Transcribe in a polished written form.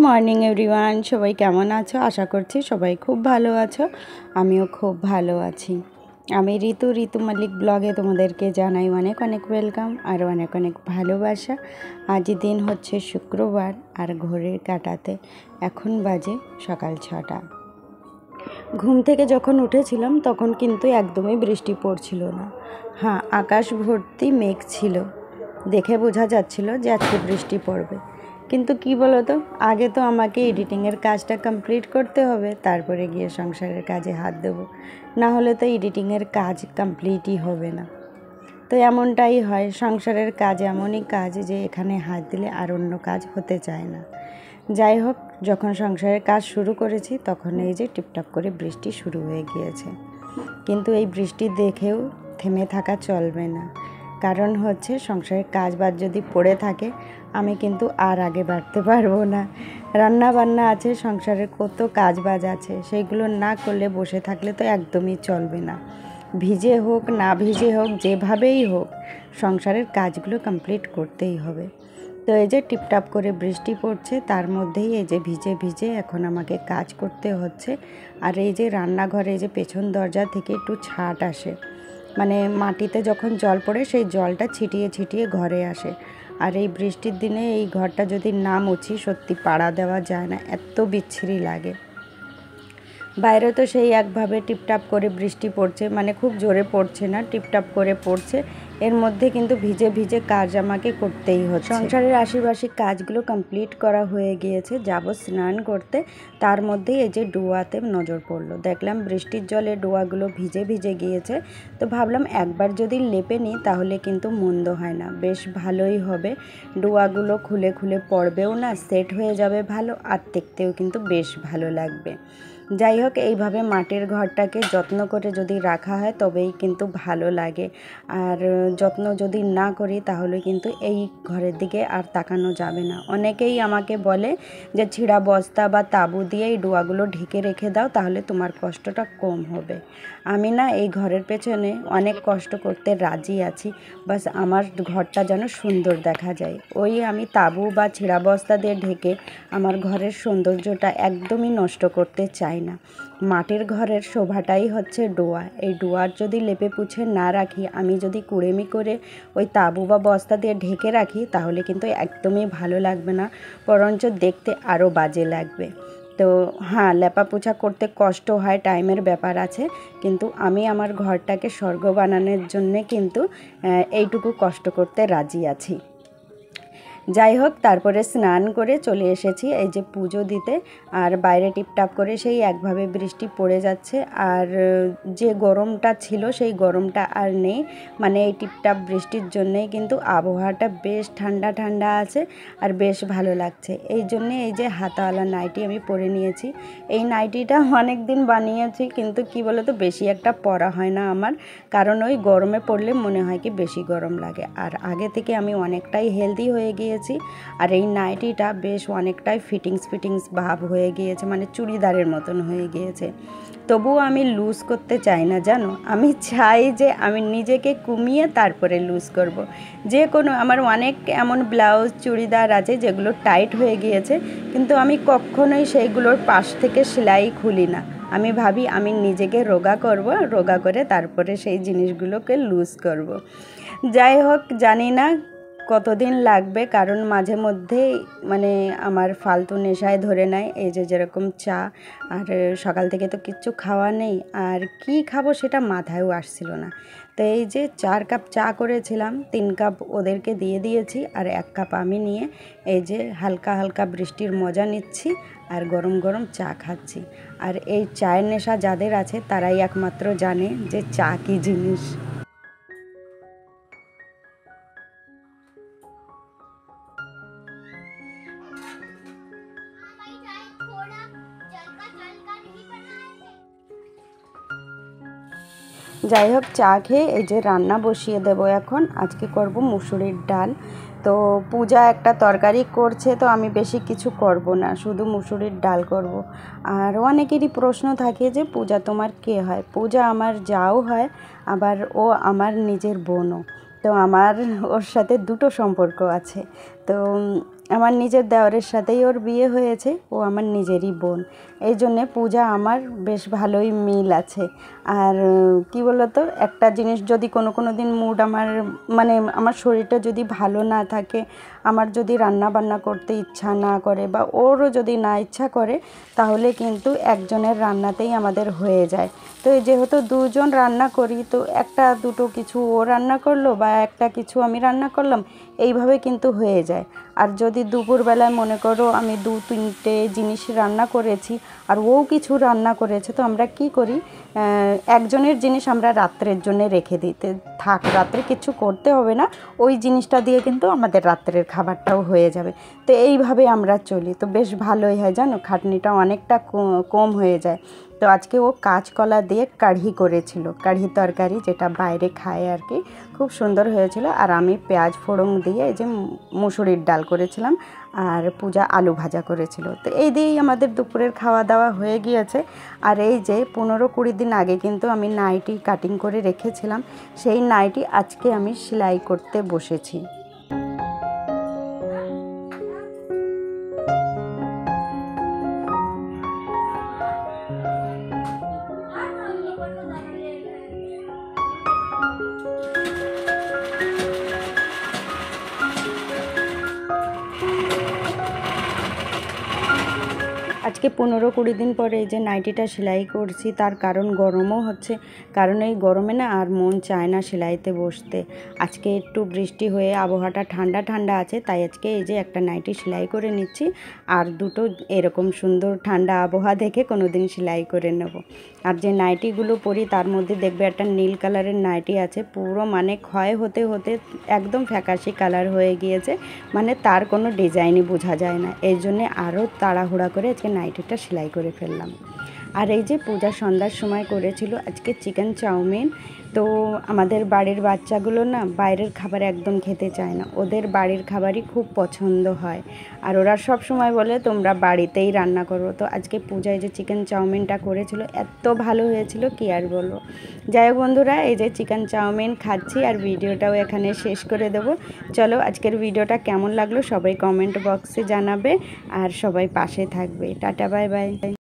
Morning everyone, সবাই কেমন আছো? আশা করছি সবাই খুব ভালো আছো। আমিও খুব ভালো আছি। আমি ঋতু মালিক ব্লগে তোমাদেরকে জানাই অনেক অনেক ওয়েলকাম আর অনেক অনেক ভালোবাসা। আজ দিন হচ্ছে শুক্রবার আর ঘড়ির কাঁটাতে এখন বাজে সকাল 6টা। ঘুম থেকে যখন উঠেছিলাম তখন কিন্তু একদমই বৃষ্টি পড়ছিল না। হ্যাঁ, আকাশ ভর্তি মেঘ ছিল, দেখে বোঝা যাচ্ছিল যে আজকে বৃষ্টি পড়বে। কিন্তু কি বলো তো, আগে তো আমাকে এডিটিংয়ের কাজটা কমপ্লিট করতে হবে, তারপরে গিয়ে সংসারের কাজে হাত দেবো, না হলে তো এডিটিংয়ের কাজ কমপ্লিটই হবে না। তো এমনটাই হয়, সংসারের কাজ এমনই কাজ যে এখানে হাত দিলে আর অন্য কাজ হতে চায় না। যাই হোক, যখন সংসারের কাজ শুরু করেছি তখন এই যে টিপটাপ করে বৃষ্টি শুরু হয়ে গিয়েছে। কিন্তু এই বৃষ্টি দেখেও থেমে থাকা চলবে না, কারণ হচ্ছে সংসারের কাজ বাজ যদি পড়ে থাকে আমি কিন্তু আর আগে বাড়তে পারবো না। রান্না বান্না আছে, সংসারের কত কাজ বাজ আছে, সেইগুলো না করলে বসে থাকলে তো একদমই চলবে না। ভিজে হোক না ভিজে হোক, যেভাবেই হোক সংসারের কাজগুলো কমপ্লিট করতেই হবে। তো এই যে টিপটাপ করে বৃষ্টি পড়ছে, তার মধ্যেই এই যে ভিজে ভিজে এখন আমাকে কাজ করতে হচ্ছে। আর এই যে রান্নাঘরে এই যে পেছন দরজা থেকে একটু ছাট আসে, মানে মাটিতে যখন জল পড়ে সেই জলটা ছিটিয়ে ছিটিয়ে ঘরে আসে। আর এই বৃষ্টির দিনে এই ঘরটা যদি না মুছি সত্যি পাড়া দেওয়া যায় না, এত বিচ্ছিরি লাগে। বাইরে তো সেই একভাবে টিপটাপ করে বৃষ্টি পড়ছে, মানে খুব জোরে পড়ছে না, টিপটাপ করে পড়ছে। এর মধ্যে কিন্তু ভিজে ভিজে কাজ আমাকে করতেই হচ্ছে। সংসারের আশিবাসি কাজগুলো কমপ্লিট করা হয়ে গিয়েছে, যাব স্নান করতে। তার মধ্যেই এই যে ডোয়াতে নজর পড়লো, দেখলাম বৃষ্টির জলে ডোয়াগুলো ভিজে ভিজে গিয়েছে। তো ভাবলাম একবার যদি লেপে নিই তাহলে কিন্তু মন্দ হয় না, বেশ ভালোই হবে। ডোয়াগুলো খুলে খুলে পড়বেও না, সেট হয়ে যাবে ভালো, আর দেখতেও কিন্তু বেশ ভালো লাগবে। যাই হোক, এইভাবে মাটির ঘরটাকে যত্ন করে যদি রাখা হয় তবেই কিন্তু ভালো লাগে। আর যত্ন যদি না করি তাহলে কিন্তু এই ঘরের দিকে আর তাকানো যাবে না। অনেকেই আমাকে বলে যে ছিঁড়া বস্তা বা তাঁবু দিয়ে এই ডোয়াগুলো ঢেকে রেখে দাও, তাহলে তোমার কষ্টটা কম হবে। আমি না এই ঘরের পেছনে অনেক কষ্ট করতে রাজি আছি, বাস আমার ঘরটা যেন সুন্দর দেখা যায়। ওই আমি তাঁবু বা ছিঁড়া বস্তা দিয়ে ঢেকে আমার ঘরের সৌন্দর্যটা একদমই নষ্ট করতে চাই না। মাটির ঘরের শোভাটাই হচ্ছে ডোয়া। এই ডোয়ার যদি লেপে পুছে না রাখি, আমি যদি কুড়েমি করে ওই তাঁবু বা বস্তা দিয়ে ঢেকে রাখি তাহলে কিন্তু একদমই ভালো লাগবে না, বরঞ্চ দেখতে আরও বাজে লাগবে। তো হ্যাঁ, লেপা পোছা করতে কষ্ট হয়, টাইমের ব্যাপার আছে, কিন্তু আমি আমার ঘরটাকে স্বর্গ বানানোর জন্যে কিন্তু এইটুকু কষ্ট করতে রাজি আছি। যাই হোক, তারপরে স্নান করে চলে এসেছি এই যে পুজো দিতে। আর বাইরে টিপটাপ করে সেই একভাবে বৃষ্টি পড়ে যাচ্ছে, আর যে গরমটা ছিল সেই গরমটা আর নেই। মানে এই টিপটাপ বৃষ্টির জন্যেই কিন্তু আবহাওয়াটা বেশ ঠান্ডা ঠান্ডা আছে আর বেশ ভালো লাগছে। এই জন্যে এই যে হাতাওয়ালা নাইটি আমি পরে নিয়েছি। এই নাইটিটা অনেক দিন বানিয়েছি, কিন্তু কি বলো তো, বেশি একটা পরা হয় না আমার, কারণ ওই গরমে পড়লে মনে হয় কি বেশি গরম লাগে। আর আগে থেকে আমি অনেকটাই হেলদি হয়ে গিয়েছি, আর এই নাইটিটা বেশ অনেকটাই ফিটিংস ভাব হয়ে গিয়েছে, মানে চুড়িদারের মতন হয়ে গিয়েছে। তবুও আমি লুজ করতে চাই না, জানো, আমি চাই যে আমি নিজেকে কমিয়ে তারপরে লুজ করব। যে কোনো আমার অনেক এমন ব্লাউজ চুড়িদার আছে যেগুলো টাইট হয়ে গিয়েছে, কিন্তু আমি কখনোই সেইগুলোর পাশ থেকে সেলাই খুলি না। আমি ভাবি আমি নিজেকে রোগা করব, রোগা করে তারপরে সেই জিনিসগুলোকে লুজ করব। যাই হোক, জানি না কতদিন লাগবে, কারণ মাঝে মধ্যেই মানে আমার ফালতু নেশায় ধরে নেয়। এই যে যেরকম চা, আর সকাল থেকে তো কিচ্ছু খাওয়া নেই, আর কি খাবো সেটা মাথায়ও আসছিল না। তো এই যে 4 কাপ চা করেছিলাম, 3 কাপ ওদেরকে দিয়ে দিয়েছি, আর 1 কাপ আমি নিয়ে এই যে হালকা হালকা বৃষ্টির মজা নিচ্ছি আর গরম গরম চা খাচ্ছি। আর এই চায়ের নেশা যাদের আছে তারাই একমাত্র জানে যে চা কী জিনিস। যাই হোক, চা খেয়ে এই যে রান্না বসিয়ে দেবো এখন। আজকে করব মুসুরির ডাল। তো পূজা একটা তরকারি করছে, তো আমি বেশি কিছু করব না, শুধু মুসুরির ডাল করব। আর অনেকেরই প্রশ্ন থাকে যে পূজা তোমার কে হয়? পূজা আমার যাও হয়, আবার ও আমার নিজের বোনও। তো আমার ওর সাথে দুটো সম্পর্ক আছে। তো আমার নিজের দেওরের সাথেই ওর বিয়ে হয়েছে, ও আমার নিজেরই বোন। এই জন্যে পূজা আমার বেশ ভালোই মিল আছে। আর কি বলতো, একটা জিনিস যদি কোনো দিন মুড আমার মানে আমার শরীরটা যদি ভালো না থাকে, আমার যদি রান্না বান্না করতে ইচ্ছা না করে বা ওরও যদি না ইচ্ছা করে, তাহলে কিন্তু একজনের রান্নাতেই আমাদের হয়ে যায়। তো যেহেতু দুজন রান্না করি, তো একটা দুটো কিছু ও রান্না করলো বা একটা কিছু আমি রান্না করলাম, এইভাবে কিন্তু হয়ে যায়। আর যদি দুপুরবেলায় মনে করো আমি 2-3টে জিনিস রান্না করেছি আর ও কিছু রান্না করেছে, তো আমরা কি করি, একজনের জিনিস আমরা রাত্রের জন্য রেখে দিতে থাক, রাত্রে কিছু করতে হবে না, ওই জিনিসটা দিয়ে কিন্তু আমাদের রাত্রের খাবারটাও হয়ে যাবে। তো এইভাবে আমরা চলি, তো বেশ ভালোই হয় জানো, খাটনিটা অনেকটা কম হয়ে যায়। তো আজকে ও কাঁচকলা দিয়ে কাঢ়ি করেছিল, কাঢ়ি তরকারি যেটা বাইরে খায় আর কি, খুব সুন্দর হয়েছিল। আর আমি পেঁয়াজ ফোড়ন দিয়ে এই যে মুসুরির ডাল করেছিলাম, আর পূজা আলু ভাজা করেছিল। তো এই দিয়েই আমাদের দুপুরের খাওয়া দাওয়া হয়ে গিয়েছে। আর এই যে 15-20 দিন আগে কিন্তু আমি নাইটি কাটিং করে রেখেছিলাম, সেই নাইটি আজকে আমি সেলাই করতে বসেছি। আজকে 15-20 দিন পরে এই যে নাইটিটা সেলাই করছি, তার কারণ গরমও হচ্ছে, কারণ এই গরমে না আর মন চায় না সেলাইতে বসতে। আজকে একটু বৃষ্টি হয়ে আবহাওয়াটা ঠান্ডা ঠান্ডা আছে, তাই আজকে এই যে একটা নাইটি সেলাই করে নিচ্ছি, আর দুটো এরকম সুন্দর ঠান্ডা আবহাওয়া দেখে কোনো দিন সেলাই করে নেব। আর যে নাইটিগুলো পরি তার মধ্যে দেখবে একটা নীল কালারের নাইটি আছে, পুরো মানে ক্ষয় হতে হতে একদম ফ্যাকাশি কালার হয়ে গিয়েছে, মানে তার কোনো ডিজাইনই বোঝা যায় না। এই জন্যে আরও তাড়াহুড়া করে আজকে নাইটিটা সেলাই করে ফেললাম। আর এই যে পূজা সন্ধ্যার সময় করেছিল আজকে চিকেন চাউমিন। তো আমাদের বাড়ির বাচ্চাগুলো না বাইরের খাবার একদম খেতে চায় না, ওদের বাড়ির খাবারই খুব পছন্দ হয়। আর ওরা সব সময় বলে তোমরা বাড়িতেই রান্না করো। তো আজকে পূজায় যে চিকেন চাউমিনটা করেছিল এত ভালো হয়েছিল কি আর বলবো। যাই হোক বন্ধুরা, এই যে চিকেন চাউমিন খাচ্ছি আর ভিডিওটাও এখানে শেষ করে দেব। চলো, আজকের ভিডিওটা কেমন লাগলো সবাই কমেন্ট বক্সে জানাবে, আর সবাই পাশে থাকবে। Tata, bye bye.